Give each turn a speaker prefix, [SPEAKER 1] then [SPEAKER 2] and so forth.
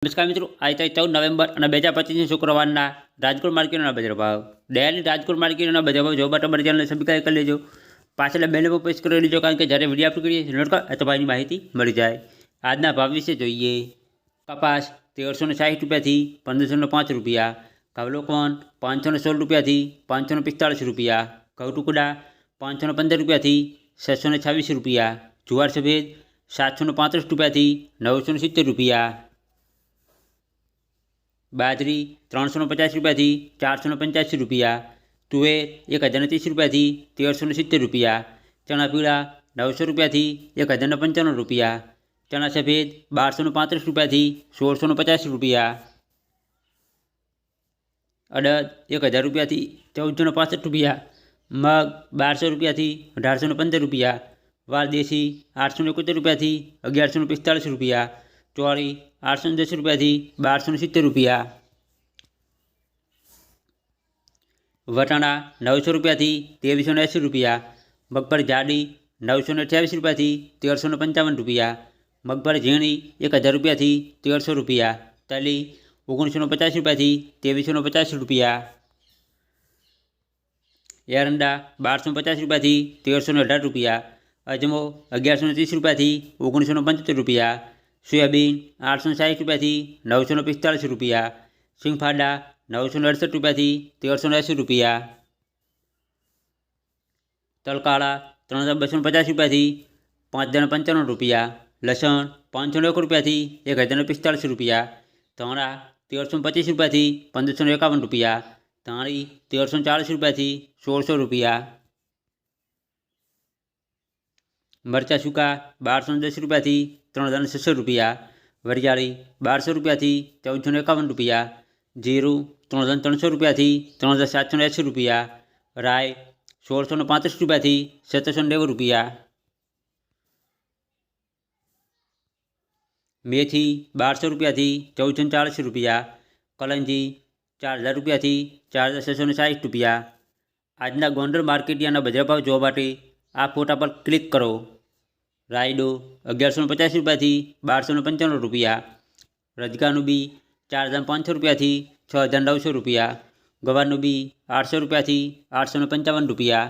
[SPEAKER 1] નમસ્કાર મિત્રો, आज तारीख 14 નવેમ્બર અને 2025 શુક્રવારના રાજકોટ માર્કેટના બજાર ભાવ ડેલી રાજકોટ માર્કેટના બજાર ભાવ જોવા માટે અમારી ચેનલને સબસ્ક્રાઈબ કરી લેજો. પાછળના બેલ પર પ્રેસ કરી લેજો, કારણ કે જ્યારે વિડીયો અપલોડ કરીએ નોટ કર તો ભાઈની માહિતી મળી જાય. આજના ભાવ વિશે જોઈએ. કપાસ 1360 રૂપિયાથી 1505 રૂપિયા, ઘઉં લોકવન 516 રૂપિયાથી 545 રૂપિયા, ઘઉં ટુકડા 515 રૂપિયાથી 626 રૂપિયા, જુવાર સફેદ 735 રૂપિયાથી 970 રૂપિયા, બાજરી 350 રૂપિયાથી 485 રૂપિયા, તુવેર 1030 રૂપિયાથી 1370 રૂપિયા, ચણા પીળા 900 રૂપિયાથી 1095 રૂપિયા, ચણા સફેદ 1235 રૂપિયાથી 1650 રૂપિયા, અડદ 1000 રૂપિયાથી 1465 રૂપિયા, મગ 1200 રૂપિયાથી 1815 રૂપિયા, વાલ દેશી 871 રૂપિયાથી 1145 રૂપિયા, ચોળી 810 રૂપિયાથી 1270 રૂપિયા, વટાણા 900 રૂપિયાથી 2380 રૂપિયા, મગફળી જાડી 928 રૂપિયાથી 1355 રૂપિયા, મગફળી ઝીણી 1000 રૂપિયાથી 1300 રૂપિયા, તલી 1950 રૂપિયાથી 2350 રૂપિયા, એરંડા 1250 રૂપિયાથી 1318 રૂપિયા, અજમો 1130 રૂપિયાથી 1975 રૂપિયા, સોયાબીન 860 રૂપિયાથી 945 રૂપિયા, સિંગફાડા 968 રૂપિયાથી 1380 રૂપિયા, તલકાળા 3250 રૂપિયાથી 5095 રૂપિયા, લસણ 501 રૂપિયાથી 1045 રૂપિયા, ધાણા 1325 રૂપિયાથી 1551 રૂપિયા, ધાણી 1340 રૂપિયાથી 1600 રૂપિયા, મરચાં સૂકા 1210 રૂપિયાથી 3600 રૂપિયા, વરિયાળી 1200 રૂપિયાથી 1451 રૂપિયા, જીરું 3300 રૂપિયાથી 3780 રૂપિયા, રાઈ 1635 રૂપિયાથી 1790 રૂપિયા, મેથી 1200 રૂપિયાથી 1440 રૂપિયા, કલંજી 4000 રૂપિયાથી 4660 રૂપિયા. આજના ગોંડલ માર્કેટિયાના બજાર ભાવ જોવા માટે આ ફોટા પર ક્લિક કરો. રાયડો 1150 રૂપિયાથી 1295 રૂપિયા, રજગાનું બી 4500 રૂપિયાથી 6900 રૂપિયા, ગવારનું બી 800 રૂપિયાથી 855 રૂપિયા.